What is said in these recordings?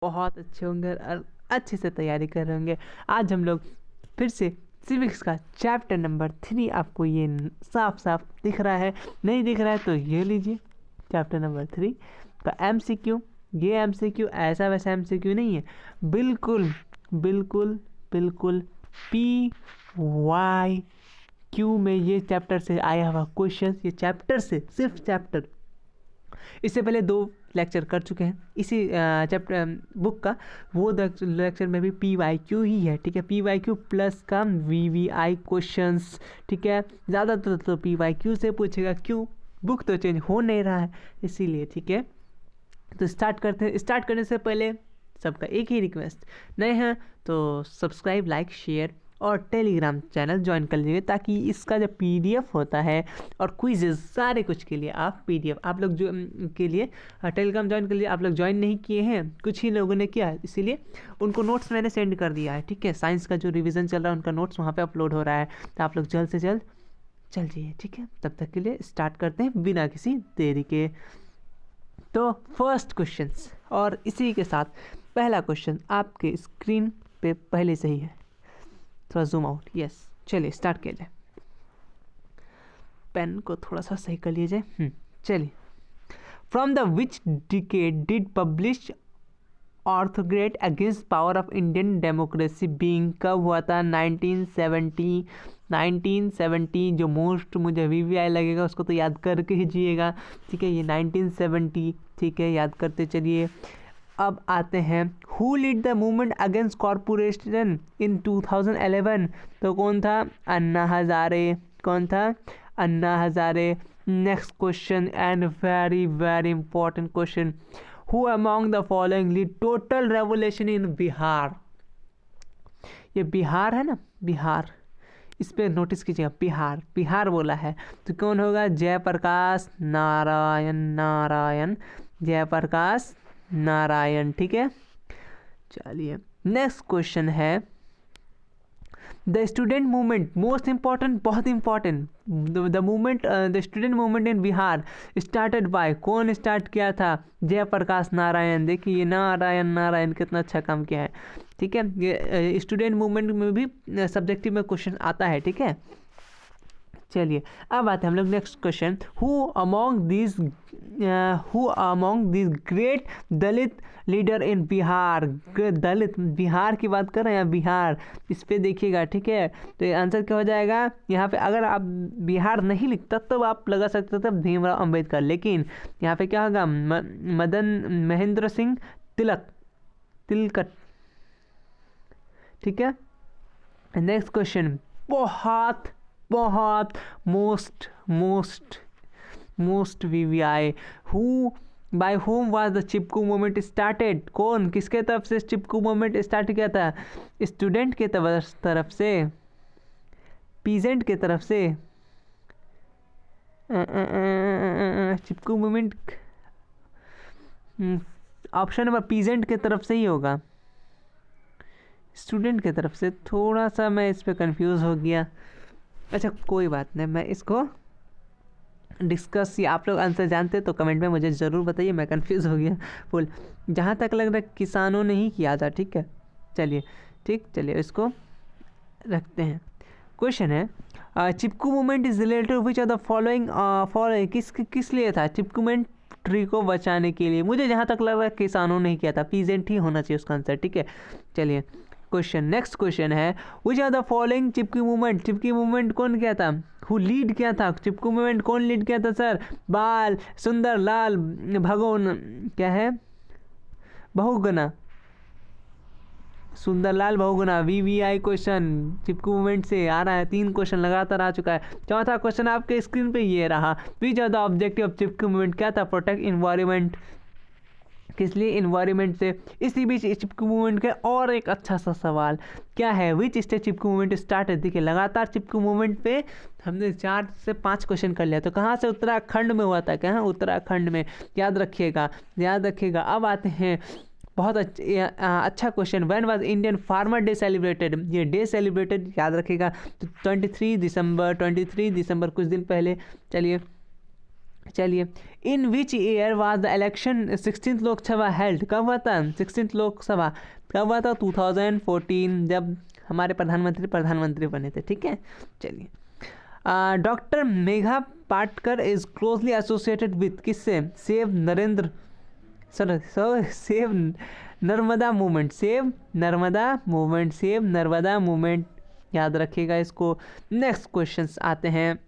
बहुत अच्छे होंगे और अच्छे से तैयारी कर रहे होंगे। आज हम लोग फिर से सिविक्स का चैप्टर नंबर 3, आपको ये साफ साफ दिख रहा है, नहीं दिख रहा है तो ये लीजिए चैप्टर नंबर 3 का MCQ। ये MCQ ऐसा वैसा MCQ नहीं है, बिल्कुल बिल्कुल बिल्कुल PYQ में ये चैप्टर से आया हुआ क्वेश्चन। ये चैप्टर से, सिर्फ चैप्टर, इससे पहले 2 लेक्चर कर चुके हैं इसी चैप्टर बुक का। वो लेक्चर में भी PYQ ही है, ठीक है, PYQ प्लस का VVI क्वेश्चंस, ठीक है। ज़्यादातर तो PYQ से पूछेगा, क्यों, बुक तो चेंज हो नहीं रहा है इसीलिए, ठीक है। तो स्टार्ट करते हैं। स्टार्ट करने से पहले सबका एक ही रिक्वेस्ट, नए हैं तो सब्सक्राइब, लाइक, शेयर और टेलीग्राम चैनल ज्वाइन कर लीजिए, ताकि इसका जो PDF होता है और क्विज़ेस सारे कुछ के लिए आप PDF आप लोग जो के लिए टेलीग्राम ज्वाइन कर लिए। आप लोग ज्वाइन नहीं किए हैं, कुछ ही लोगों ने किया, इसीलिए उनको नोट्स मैंने सेंड कर दिया है, ठीक है। साइंस का जो रिवीजन चल रहा है उनका नोट्स वहाँ पे अपलोड हो रहा है, तो आप लोग जल्द से जल्द चल जाइए, ठीक है। तब तक के लिए स्टार्ट करते हैं बिना किसी देरी के। तो फर्स्ट क्वेश्चंस, और इसी के साथ पहला क्वेश्चन आपके स्क्रीन पे पहले से ही है, थोड़ा जूम आउट, यस। चलिए स्टार्ट किया जाए, पेन को थोड़ा सा सही कर लीजिए। चलिए, from the which decade did publish orthograte against power of Indian democracy being, कब हुआ था? 1970। जो मोस्ट मुझे VVI लगेगा उसको तो याद करके ही जिएगा, ठीक है। ये 1970, ठीक है, याद करते चलिए। अब आते हैं, who lead the movement against corporation in 2011, तो कौन था? अन्ना हजारे। कौन था? Anna Hazare. Next question and very very important question, who among the following lead total revolution in Bihar? ये बिहार है ना, बिहार, इस पर नोटिस कीजिएगा, बिहार, बिहार बोला है तो कौन होगा? जयप्रकाश नारायण, जयप्रकाश नारायण, ठीक है। चलिए नेक्स्ट क्वेश्चन है, the student movement, most important, बहुत important, the movement, the student movement in Bihar started by, कौन स्टार्ट किया था? जयप्रकाश नारायण। देखिए ये नारायण कितना अच्छा काम किया है, ठीक है। ये स्टूडेंट मूवमेंट में भी सब्जेक्टिव में क्वेश्चन आता है, ठीक है। चलिए अब आते हैं हम लोग next question, who among this great Dalit leader in Bihar? Dalit, Bihar की बात कर रहे हैं, बिहार, इस पे देखिएगा, ठीक है। तो ये आंसर क्या हो जाएगा यहाँ पे? अगर आप बिहार नहीं लिखता तो आप लगा सकते थे भीमराव अंबेडकर, लेकिन यहाँ पे क्या होगा? मदन महेंद्र सिंह तिलकट, ठीक है। नेक्स्ट क्वेश्चन, बहुत most VVI, by whom was the Chipko movement started? कौन, किसके तरफ से चिपकू मूवमेंट स्टार्ट किया था? स्टूडेंट के तरफ से, पीजेंट के तरफ से? चिपकू मूवमेंट ऑप्शन नंबर पीजेंट के तरफ से ही होगा, स्टूडेंट के तरफ से। थोड़ा सा मैं इस पर कंफ्यूज हो गया, अच्छा कोई बात नहीं, मैं इसको डिस्कस, या आप लोग आंसर जानते तो कमेंट में मुझे ज़रूर बताइए, मैं कंफ्यूज हो गया फुल। जहाँ तक लग रहा है किसानों ने ही किया था, ठीक है। चलिए इसको रखते हैं। क्वेश्चन है, Chipko movement is related which are the following, किस लिए था? चिपकू मूवमेंट ट्री को बचाने के लिए। मुझे जहाँ तक लग रहा है किसानों ने ही किया था, पीजेंट ही होना चाहिए उसका आंसर, ठीक है। चलिए क्वेश्चन, नेक्स्ट क्वेश्चन है, विच आर द फॉलोइंग चिपकी मूवमेंट? चिपकी मूवमेंट कौन किया था? हु लीड किया था? चिपकू मूवमेंट कौन लीड किया था सर? बाल सुंदर लाल क्या है, Bahuguna, Sunderlal Bahuguna. VVI question Chipko movement से आ रहा है, 3 क्वेश्चन लगातार आ चुका है। चौथा क्वेश्चन आपके स्क्रीन पे ये रहा, which are the objective of Chipko movement? क्या था? Protect environment. किस लिए? इन्वायरमेंट से। इसी बीच चिपकू मूवमेंट का और एक अच्छा सा सवाल क्या है, which state Chipko movement start है? देखिए लगातार चिपकू मूवमेंट पे हमने 4 से 5 क्वेश्चन कर लिया, तो कहाँ से? उत्तराखंड में हुआ था, कहाँ? उत्तराखंड में, याद रखिएगा। अब आते हैं बहुत अच्छा question, when was Indian farmer day celebrated? ये डे सेलिब्रेटेड याद रखिएगा, तो 23 दिसंबर, कुछ दिन पहले। चलिए चलिए, in which year was the election 16th Lok Sabha held, कब हुआ था 16th लोकसभा, कब हुआ था 2014, जब हमारे प्रधानमंत्री बने थे, ठीक है। चलिए, doctor Megha Patkar is closely associated with किससे, सेव नर्मदा मूवमेंट, याद रखिएगा इसको। नेक्स्ट क्वेश्चंस आते हैं,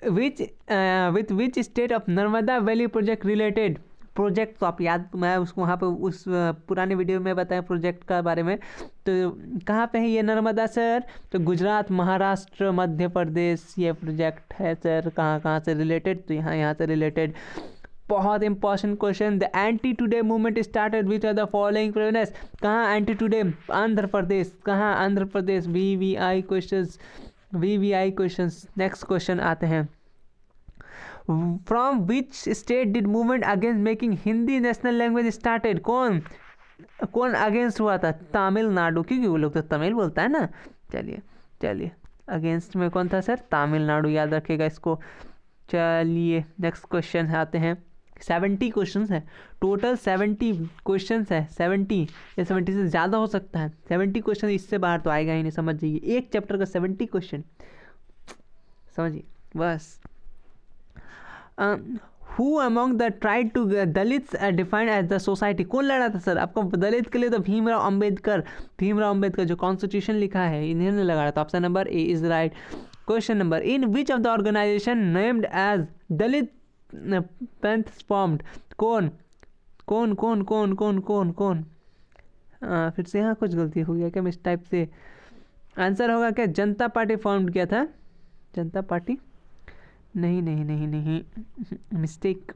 with which state of Narmada valley project related, project तो आप याद, मैं उसको वहाँ पे उस पुराने वीडियो में बताया प्रोजेक्ट का बारे में। तो कहाँ पे है ये नर्मदा सर, तो गुजरात, महाराष्ट्र, मध्य प्रदेश ये प्रोजेक्ट है सर। कहाँ से रिलेटेड, तो यहाँ से रिलेटेड। बहुत important question, the anti today movement started which are the following province, कहाँ एंटी टुडे, आंध्र प्रदेश, कहाँ Andhra Pradesh, VVI questions. Next question आते हैं, from which state did movement against making Hindi national language started, कौन अगेंस्ट हुआ था, तमिलनाडु, क्योंकि वो लोग तो तमिल बोलता है ना। चलिए अगेंस्ट में कौन था सर, तमिलनाडु, याद रखिएगा इसको। चलिए नेक्स्ट क्वेश्चन आते हैं, 70 क्वेश्चन है टोटल, 70 क्वेश्चन है, 70 या 70 से ज़्यादा हो सकता है, 70 क्वेश्चन, इससे बाहर तो आएगा ही नहीं, समझ जाइए। एक चैप्टर का 70 क्वेश्चन, समझिए बस। Who among the tried to Dalits defined as the society, कौन लड़ा था सर आपको दलित के लिए, तो भीमराव अंबेडकर जो कॉन्स्टिट्यूशन लिखा है इन्होंने लगाया था। Option number A is right. Question number, in which of the organisation named as Dalit panther formed, कौन, फिर से यहाँ कुछ गलती हो गया क्या इस टाइप से, आंसर होगा क्या, जनता पार्टी फॉर्म किया था, जनता पार्टी, नहीं, मिस्टेक,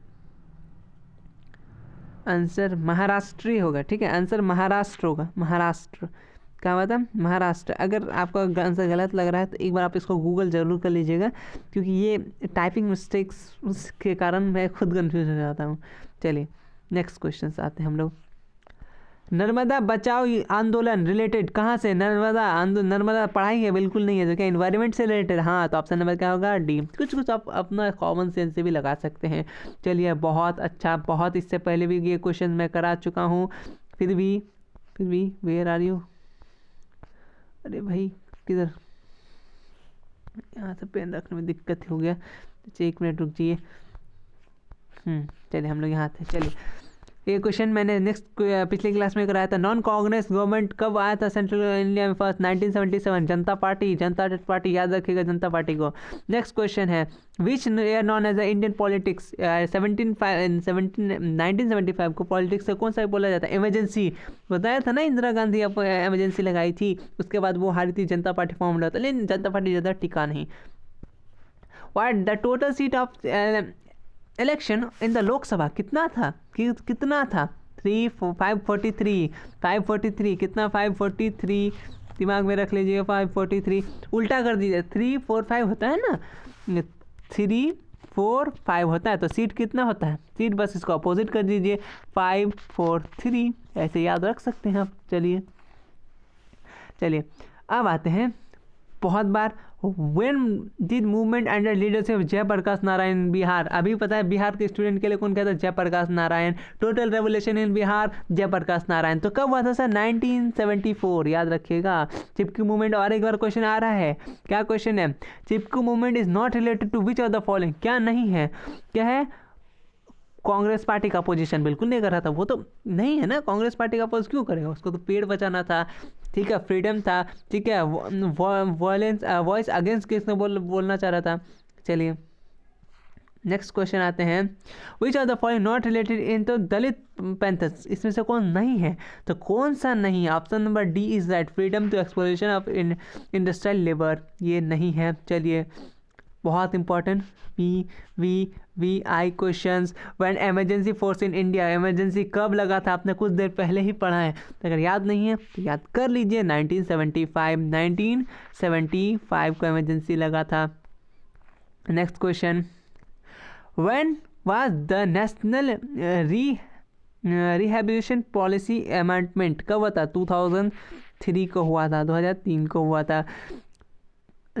आंसर महाराष्ट्र होगा, ठीक है, आंसर महाराष्ट्र होगा, महाराष्ट्र, क्या हुआ था, महाराष्ट्र। अगर आपका आंसर गलत लग रहा है तो एक बार आप इसको गूगल जरूर कर लीजिएगा, क्योंकि ये टाइपिंग मिस्टेक्स के कारण मैं खुद कंफ्यूज हो जाता हूँ। चलिए नेक्स्ट क्वेश्चन आते हैं हम लोग, नर्मदा बचाओ आंदोलन रिलेटेड कहाँ से, नर्मदा पढ़ाई है, बिल्कुल नहीं है, तो क्या इन्वायरमेंट से रिलेटेड, हाँ, तो ऑप्शन नंबर क्या होगा, डी। कुछ आप अपना कॉमन सेंस से भी लगा सकते हैं। चलिए बहुत अच्छा, बहुत इससे पहले भी ये क्वेश्चन मैं करा चुका हूँ, फिर भी वेयर आर यू, अरे भाई किधर, यहाँ से पेन रखने में दिक्कत हो गया, तो 1 मिनट रुक जाइए। चलिए हम लोग यहाँ थे। चलिए ये क्वेश्चन मैंने नेक्स्ट पिछले क्लास में कराया था, नॉन कांग्रेस गवर्नमेंट कब आया था सेंट्रल इंडिया में फर्स्ट, 1977, जनता पार्टी, याद रखिएगा जनता पार्टी को। नेक्स्ट क्वेश्चन है, which year known as the Indian politics, 1975 को पॉलिटिक्स से कौन सा बोला जाता है, इमरजेंसी, बताया था ना, इंदिरा गांधी इमरजेंसी लगाई थी, उसके बाद वो हारी थी, जनता पार्टी फॉर्म हुआ था, लेकिन जनता पार्टी ज़्यादा टिका नहीं। What the total seat of election in the Lok Sabha कितना था, 543, कितना 543, दिमाग में रख लीजिए 543, उल्टा कर दीजिए, 3 4 5 होता है ना, 3 4 5 होता है, तो सीट कितना होता है, सीट बस इसको अपोजिट कर दीजिए, 5 4 3, ऐसे याद रख सकते हैं आप। चलिए अब आते हैं, बहुत बार when did movement under leadership Jayaprakash Narayan Bihar, अभी पता है बिहार के स्टूडेंट के लिए कौन कहता है, Jayaprakash Narayan, total revolution in Bihar Jayaprakash Narayan, तो कब हुआ था सर, 1974, याद रखिएगा। चिपकू मूवमेंट, और एक बार क्वेश्चन आ रहा है, क्या क्वेश्चन है, Chipko movement is not related to which of the following, क्या नहीं है, क्या है, कांग्रेस पार्टी का अपोजिशन बिल्कुल नहीं कर रहा था, वो तो नहीं है ना, कांग्रेस पार्टी का अपोज क्यों करेगा, उसको तो पेड़ बचाना था, ठीक है, फ्रीडम था, ठीक है, वायलेंस वॉइस अगेंस्ट किसने बोलना चाह रहा था। चलिए नेक्स्ट क्वेश्चन आते हैं, which are the following not related in to Dalit panthers, इसमें से कौन नहीं है, तो कौन सा नहीं है, option number D is right, freedom to exploration of industrial labour, ये नहीं है। चलिए बहुत important, VVI questions, when emergency force in India, emergency कब लगा था, आपने कुछ देर पहले ही पढ़ा है, तो अगर याद नहीं है तो याद कर लीजिए, 1975 को इमरजेंसी लगा था। Next question, when was the national rehabilitation policy amendment, कब हुआ था, 2003 को हुआ था, 2003 को हुआ था।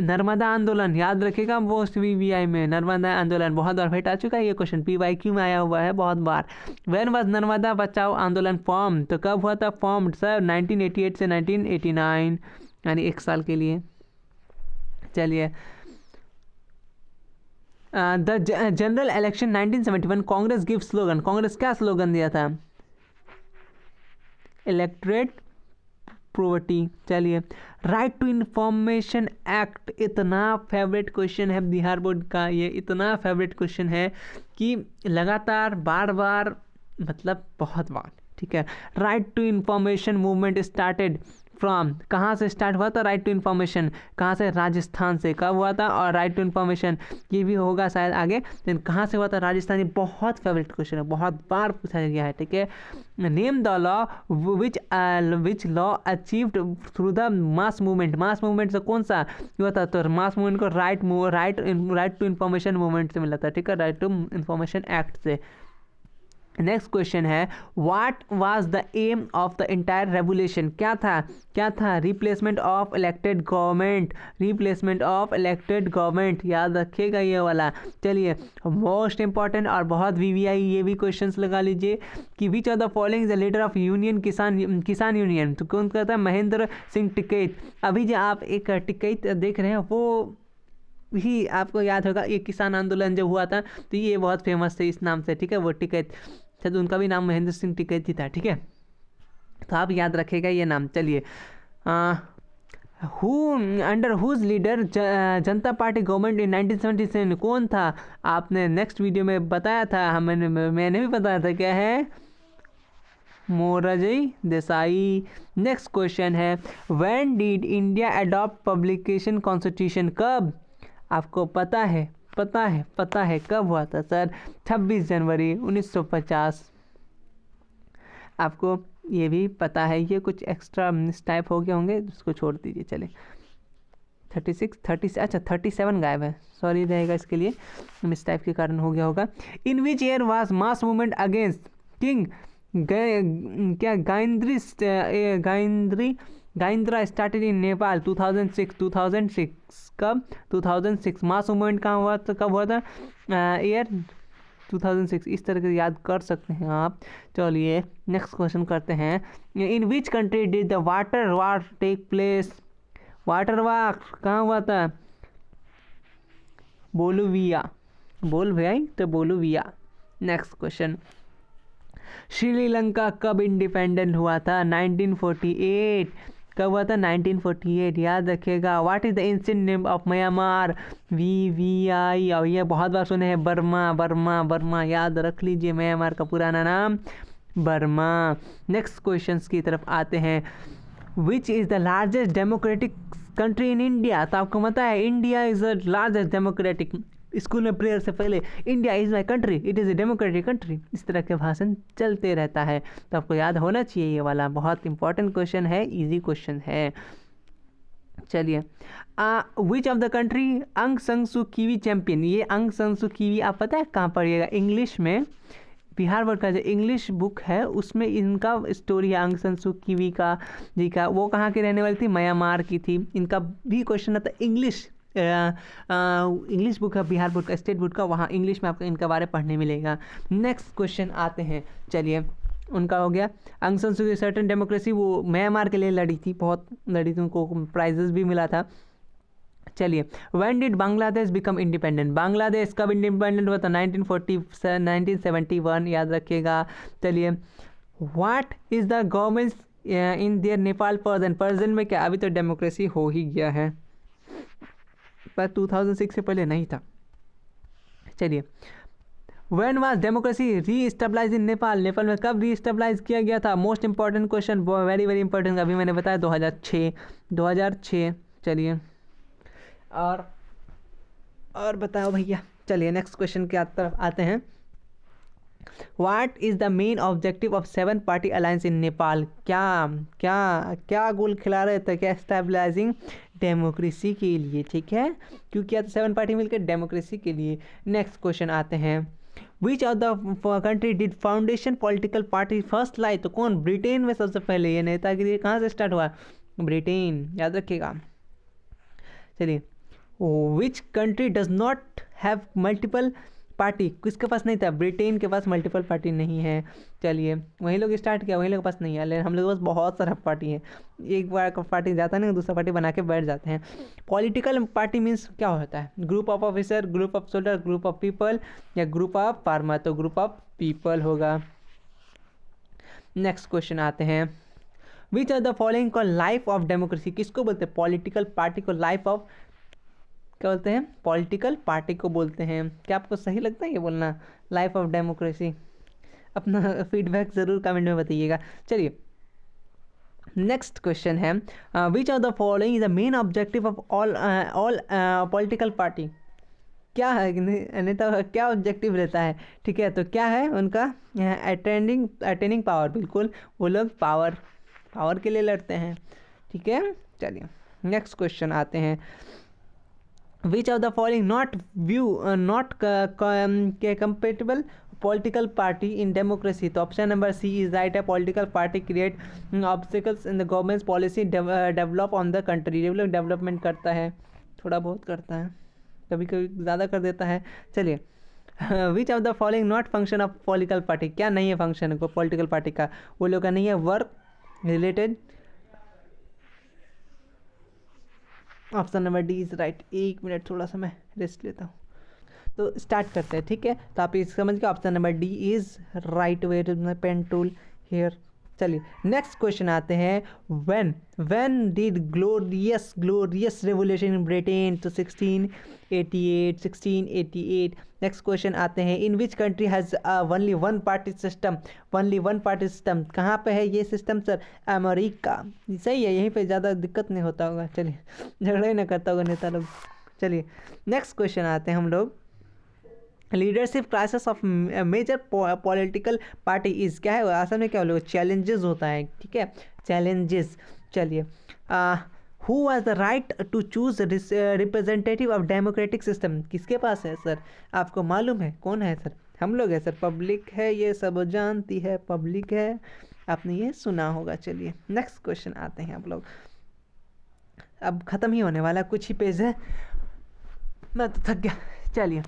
नर्मदा आंदोलन याद रखिएगा, मोस्ट VVI में नर्मदा आंदोलन बहुत बार भेट आ चुका है ये क्वेश्चन, PYQ में आया हुआ है बहुत बार। व्हेन वाज नर्मदा बचाओ आंदोलन फॉर्म, तो कब हुआ था फॉर्म सर? 1988 से 1989, यानी 1 साल के लिए। चलिए, the general election 1971 Congress give slogan, Congress क्या स्लोगन दिया था? Electorate property. चलिए, राइट टू इन्फॉर्मेशन एक्ट, इतना फेवरेट क्वेश्चन है बिहार बोर्ड का, ये इतना फेवरेट क्वेश्चन है कि लगातार बार बार, मतलब बहुत बार, ठीक है। Right to information movement started from, कहाँ से स्टार्ट हुआ था राइट टू इन्फॉर्मेशन? कहाँ से? राजस्थान से। कब हुआ था? और राइट टू इन्फॉर्मेशन ये भी होगा शायद आगे, लेकिन कहाँ से हुआ था? राजस्थान। ये बहुत फेवरेट क्वेश्चन है, बहुत बार पूछा गया है, ठीक है। Name the law which law achieved through the mass movement, mass movement से कौन सा हुआ था? तो मास मूवमेंट को राइट टू इन्फॉर्मेशन मूवमेंट से मिला था, ठीक है, राइट टू इन्फॉर्मेशन एक्ट से। नेक्स्ट क्वेश्चन है, what was the aim of the entire revolution? क्या था? क्या था? Replacement of elected government, replacement of elected government, याद रखिएगा ये वाला। चलिए, मोस्ट इंपॉर्टेंट और बहुत VVI ये भी क्वेश्चंस लगा लीजिए कि विच of the following the leader of union किसान यूनियन, तो कौन कहता है? महेंद्र सिंह टिकैत। अभी जो आप एक टिकैत देख रहे हैं वो भी आपको याद होगा, ये किसान आंदोलन जब हुआ था तो ये बहुत फेमस थे इस नाम से, ठीक है, वो टिकैत, शायद उनका भी नाम महेंद्र सिंह टिकैत ही था, ठीक है, तो आप याद रखेगा ये नाम। चलिए, who under whose leader Janata party government in 1977, कौन था? आपने नेक्स्ट वीडियो में बताया था, मैंने भी बताया था, क्या है? मोरारजी देसाई। नेक्स्ट क्वेश्चन है, when did India adopt publication constitution? कब? आपको पता है? पता है कब हुआ था सर? 26 जनवरी 1950। आपको ये भी पता है, ये कुछ एक्स्ट्रा मिस टाइप हो गए होंगे, उसको छोड़ दीजिए। चलिए, 37 गायब है, सॉरी रहेगा इसके लिए, मिस टाइप के कारण हो गया होगा। In which year was mass movement against king Gyanendra started in Nepal? 2006। कब? 2006। मास मूवमेंट कहाँ हुआ था? कब हुआ था? ईयर 2006, इस तरह से याद कर सकते हैं आप। चलिए, नेक्स्ट क्वेश्चन करते हैं, in which country did the water war take place? Water war कहाँ हुआ था? बोलिविया, तो बोलिविया। नेक्स्ट क्वेश्चन, श्रीलंका कब इंडिपेंडेंट हुआ था? 1948। कब हुआ था? 1948, याद रखिएगा। What is the ancient name of Myanmar? VVI, और ये बहुत बार सुने हैं, बर्मा, याद रख लीजिए, म्यांमार का पुराना नाम बर्मा। नेक्स्ट क्वेश्चंस की तरफ आते हैं, which is the largest democratic country in India? तो आपको पता है India is the largest democratic, school में प्रेयर से पहले India is my country, it is a democratic country, इस तरह के भाषण चलते रहता है, तो आपको याद होना चाहिए ये वाला, बहुत इंपॉर्टेंट क्वेश्चन है, इजी क्वेश्चन है। चलिए, विच ऑफ द कंट्री अंग संग सू कीवी चैम्पियन? ये अंग संग सू कीवी आप पता है कहाँ पढ़िएगा? इंग्लिश में, बिहार बोर्ड का जो इंग्लिश बुक है उसमें इनका स्टोरी है, अंग सन सू कीवी का जी का, वो कहाँ की रहने वाली थी? म्यांमार की थी। इनका भी क्वेश्चन आता है इंग्लिश बुक है बिहार बोर्ड का, स्टेट बोर्ड का, वहाँ इंग्लिश में आपको इनके बारे में पढ़ने मिलेगा। नेक्स्ट क्वेश्चन आते हैं, चलिए, उनका हो गया अंग सन सू की सर्टेन डेमोक्रेसी, वो म्यांमार के लिए लड़ी थी, बहुत लड़ी थी, उनको प्राइजेस भी मिला था। चलिए, when did Bangladesh become independent? Bangladesh कब इंडिपेंडेंट हुआ था? 1971, याद रखिएगा। चलिए, what is the government in their Nepal person में क्या? अभी तो डेमोक्रेसी हो ही गया है, पर 2006 से पहले नहीं था। चलिए, व्हेन वाज डेमोक्रेसी रीस्टेबलाइज इन नेपाल? नेपाल में कब रीस्टेबलाइज किया गया था? Most important question, very very important, अभी मैंने बताया 2006। चलिए, और बताओ भैया। चलिए, नेक्स्ट क्वेश्चन की तरफ आते हैं, what is the main objective of 7 party alliance इन नेपाल? क्या गोल खिला रहे थे? क्या? स्टेबलाइजिंग डेमोक्रेसी के लिए, ठीक है, क्यों किया था 7 पार्टी मिलकर? डेमोक्रेसी के लिए। नेक्स्ट क्वेश्चन आते हैं, which of the country did foundation political party first लाई? तो कौन? ब्रिटेन में सबसे पहले ये नेतागिरी कहाँ से स्टार्ट हुआ? ब्रिटेन, याद रखिएगा। चलिए, which country does not have multiple party, किसके पास नहीं था? ब्रिटेन के पास मल्टीपल पार्टी नहीं है। चलिए वही लोग स्टार्ट किया, वही लोग के पास नहीं है, लेकिन हम लोग के पास बहुत सारा पार्टी है। एक बार पार्टी जाता नहीं, दूसरा पार्टी बना के बैठ जाते हैं। पॉलिटिकल पार्टी मीन्स क्या होता है? Group of officer, group of soldier, group of people या ग्रुप ऑफ फार्मर, तो ग्रुप ऑफ पीपल होगा। नेक्स्ट क्वेश्चन आते हैं, which are the following call life of democracy, किसको बोलते हैं? पॉलिटिकल पार्टी को लाइफ ऑफ क्या बोलते हैं? पॉलिटिकल पार्टी को बोलते हैं। क्या आपको सही लगता है ये बोलना, लाइफ ऑफ डेमोक्रेसी? अपना फीडबैक ज़रूर कमेंट में बताइएगा। चलिए नेक्स्ट क्वेश्चन है, विच of the following is the main objective of all political party, क्या है नेता का क्या ऑब्जेक्टिव रहता है? ठीक है, तो क्या है उनका? अटेनिंग पावर, बिल्कुल वो लोग पावर के लिए लड़ते हैं। ठीक है, चलिए नेक्स्ट क्वेश्चन आते हैं, which of the following not compatible political party in democracy, तो option number C is right है। Political party create obstacles in the government policy, develop on the country, development करता है, थोड़ा बहुत करता है, कभी कभी ज़्यादा कर देता है। चलिए विच of the following not function of political party, क्या नहीं है फंक्शन को पॉलिटिकल पार्टी का? वो लोग का नहीं है work related, option number D is right. एक मिनट थोड़ा सा मैं रेस्ट लेता हूँ, तो स्टार्ट करते हैं। ठीक है, तो आप इस समझ के option number D is right. Where is my pen tool here. चलिए नेक्स्ट क्वेश्चन आते हैं, when did glorious revolution in Britain, तो 1688। नेक्स्ट क्वेश्चन आते हैं, in which country has only one party system, कहाँ पे है ये सिस्टम सर? अमेरिका। सही है, यहीं पे ज़्यादा दिक्कत नहीं होता होगा, चलिए झगड़ा ही ना करता होगा नेता लोग। चलिए नेक्स्ट क्वेश्चन आते हैं हम लोग, leadership crisis of major political party is, क्या है असल में? क्या बोलोगे? चैलेंजेस होता है। ठीक है, चैलेंजेस। चलिए who has the right to choose representative of democratic system, किसके पास है सर? आपको मालूम है कौन है सर? हम लोग है सर, पब्लिक है, ये सब जानती है, पब्लिक है, आपने ये सुना होगा। चलिए नेक्स्ट क्वेश्चन आते हैं आप लोग, अब ख़त्म ही होने वाला, कुछ ही पेज है, मैं तो थक गया। चलिए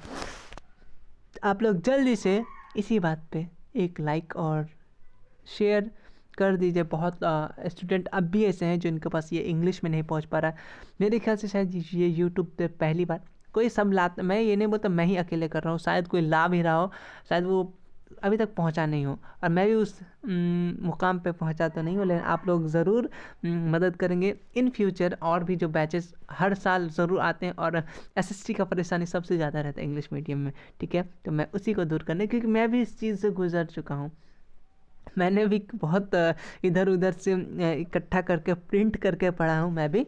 आप लोग जल्दी से इसी बात पे एक लाइक और शेयर कर दीजिए। बहुत स्टूडेंट अब भी ऐसे हैं जो इनके पास ये इंग्लिश में नहीं पहुंच पा रहा है। मेरे ख्याल से शायद ये यूट्यूब पे पहली बार कोई सब मैं ये नहीं बोलता मैं ही अकेले कर रहा हूँ, शायद कोई ला भी रहा हो, शायद वो अभी तक पहुंचा नहीं हो, और मैं भी उस मुकाम पे पहुंचा तो नहीं हूँ, लेकिन आप लोग ज़रूर मदद करेंगे इन फ्यूचर। और भी जो बैचेस हर साल ज़रूर आते हैं, और एसएसटी का परेशानी सबसे ज़्यादा रहता है इंग्लिश मीडियम में। ठीक है, तो मैं उसी को दूर करने, क्योंकि मैं भी इस चीज़ से गुजर चुका हूँ। मैंने भी बहुत इधर उधर से इकट्ठा करके प्रिंट करके पढ़ा हूँ मैं भी।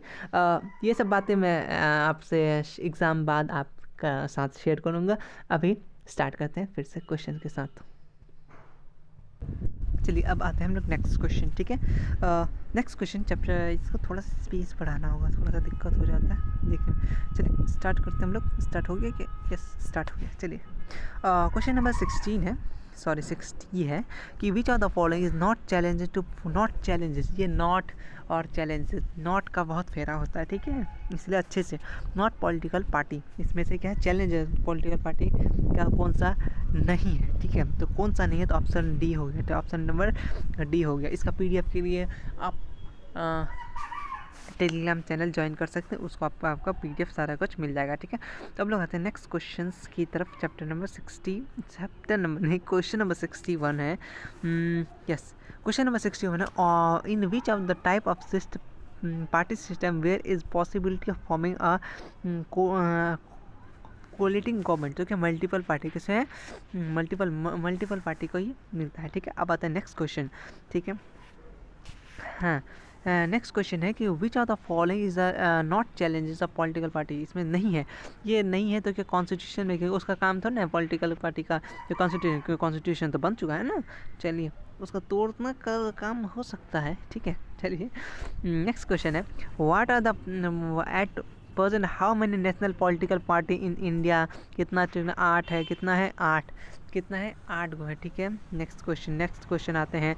ये सब बातें मैं आपसे एग्ज़ाम बाद आपका साथ शेयर करूँगा। अभी स्टार्ट करते हैं फिर से क्वेश्चन के साथ। चलिए अब आते हैं हम लोग नेक्स्ट क्वेश्चन। ठीक है, नेक्स्ट क्वेश्चन चैप्टर, इसको थोड़ा सा स्पेस बढ़ाना होगा, थोड़ा सा दिक्कत हो जाता है देखिए। चलिए स्टार्ट करते हैं हम लोग। स्टार्ट हो गया कि? यस स्टार्ट हो गया। चलिए क्वेश्चन नंबर 60 है कि विच of the following is not challenges. ये नॉट और चैलेंजेस, नॉट का बहुत फेरा होता है, ठीक है, इसलिए अच्छे से नॉट पॉलिटिकल पार्टी, इसमें से क्या है? चैलेंजेस पॉलिटिकल पार्टी क्या कौन सा नहीं है? ठीक है, तो कौन सा नहीं है? तो ऑप्शन डी हो गया, तो ऑप्शन नंबर डी हो गया। इसका पीडीएफ के लिए आप टेलीग्राम चैनल ज्वाइन कर सकते हैं, उसको आपका पीडीएफ सारा कुछ मिल जाएगा। ठीक है, तो अब लोग आते हैं नेक्स्ट क्वेश्चंस की तरफ। क्वेश्चन नंबर 61 है। यस, क्वेश्चन नंबर 61 है, in which of the type of system party system where is possibility of forming a coalition government, तो क्या मल्टीपल पार्टी किसे है? मल्टीपल पार्टी को ही मिलता है। ठीक है, अब आता है नेक्स्ट क्वेश्चन। ठीक है, हाँ, नेक्स्ट क्वेश्चन है कि which are the following is not challenges of political party, इसमें नहीं है, ये नहीं है, तो क्या कॉन्स्टिट्यूशन में, क्योंकि उसका काम था ना पॉलिटिकल पार्टी का, जो कॉन्स्टिट्यूशन तो बन चुका है ना, चलिए उसका तोड़ना का काम हो सकता है। ठीक है, चलिए नेक्स्ट क्वेश्चन है, what are the at present how many national political party in India, कितना? 8 है, कितना है? 8 गो है। ठीक है, नेक्स्ट क्वेश्चन आते हैं,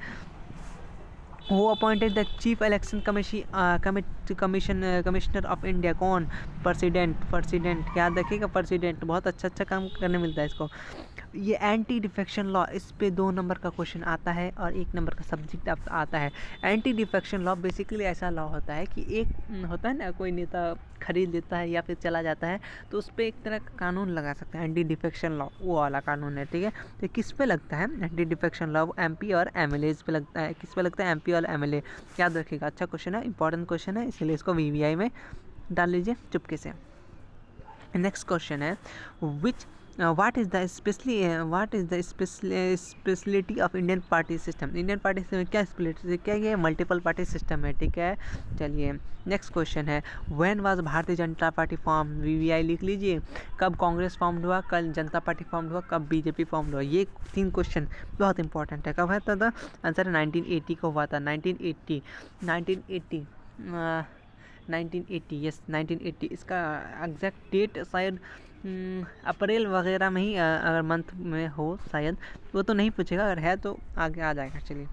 वो appointed the chief election commissioner of India? कौन? प्रेसिडेंट याद रखिएगा, प्रेसिडेंट। बहुत अच्छा काम करने मिलता है इसको। ये एंटी डिफेक्शन लॉ, इस पे 2 नंबर का क्वेश्चन आता है और 1 नंबर का सब्जेक्ट आता है। एंटी डिफेक्शन लॉ बेसिकली ऐसा लॉ होता है कि एक होता है ना, कोई नेता खरीद लेता है या फिर चला जाता है तो उस पर एक तरह का कानून लगा सकते हैं, एंटी डिफेक्शन लॉ वो वाला कानून है, ठीक है। तो किस पे लगता है एंटी डिफेक्शन लॉ? एमपी और एमएलए पे लगता है। किस पे लगता है? एमपी और एमएलए। याद रखिएगा, अच्छा क्वेश्चन है, इंपॉर्टेंट क्वेश्चन है, इसलिए इसको वीवीआई में डाल लीजिए चुपके से। नेक्स्ट क्वेश्चन है विच what is the speciality of Indian party system? Indian party system क्या स्पेशलिटी, क्या ये मल्टीपल पार्टी सिस्टम है, ठीक है। चलिए नेक्स्ट क्वेश्चन है when was Bharatiya Janata party form? VVI लिख लीजिए। कब कांग्रेस फॉर्म हुआ, कल जनता पार्टी फॉर्म हुआ, कब बीजेपी फॉर्म हुआ? ये 3 क्वेश्चन बहुत इंपॉर्टेंट है। कब हुआ था? आंसर 1980 को हुआ था। 1980 यस 1980। इसका एग्जैक्ट डेट शायद अप्रैल वगैरह में ही अगर मंथ में हो शायद, वो तो नहीं पूछेगा, अगर है तो आगे आ जाएगा। चलिए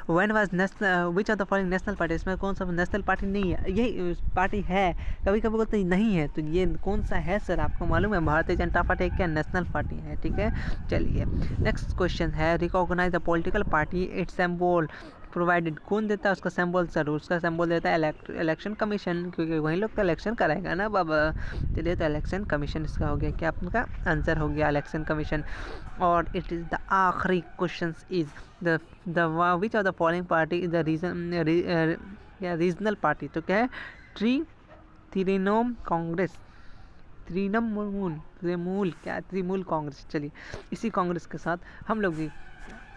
when was national which of the following national party? इसमें कौन सा नेशनल पार्टी नहीं है? यही पार्टी है, कभी कभी बोलते नहीं है, तो ये कौन सा है सर? आपको मालूम है भारतीय जनता पार्टी क्या नेशनल पार्टी है, ठीक है। चलिए नेक्स्ट क्वेश्चन है recognize the political party it's symbol provided? कौन देता है उसका सिंबल? सर उसका सिंबल देता है इलेक्शन कमीशन, क्योंकि वही लोग तो इलेक्शन कराएगा ना बाबा। चलिए तो इलेक्शन कमीशन इसका हो गया, क्या आपका आंसर हो गया इलेक्शन कमीशन। और इट इज़ द आखिरी question is the which of the following party is the regional party? तो क्या है? त्रिनोम कांग्रेस, त्रिमूल कांग्रेस। चलिए इसी कांग्रेस के साथ हम लोग भी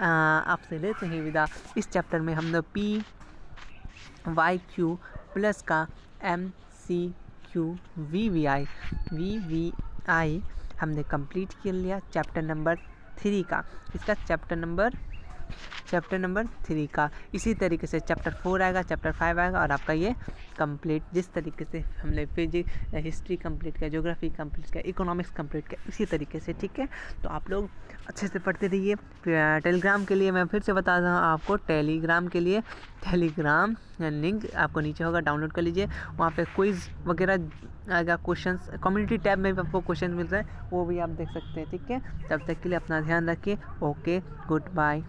आपसे लेते हैं विदा। इस चैप्टर में हमने PYQ प्लस का MCQ VVI हमने कंप्लीट कर लिया चैप्टर नंबर 3 का। इसका चैप्टर नंबर 3 का। इसी तरीके से चैप्टर 4 आएगा, चैप्टर 5 आएगा और आपका ये कंप्लीट। जिस तरीके से हमने फिजिक्स हिस्ट्री कंप्लीट किया, ज्योग्राफी कंप्लीट किया, इकोनॉमिक्स कंप्लीट किया, इसी तरीके से, ठीक है। तो आप लोग अच्छे से पढ़ते रहिए। टेलीग्राम के लिए मैं फिर से बता दूँ आपको, टेलीग्राम लिंक आपको नीचे होगा, डाउनलोड कर लीजिए। वहाँ पे क्विज़ वगैरह आएगा, क्वेश्चंस कम्युनिटी टैब में भी आपको क्वेश्चन मिल रहा है, वो भी आप देख सकते हैं, ठीक है। तब तक के लिए अपना ध्यान रखिए। Okay, good bye.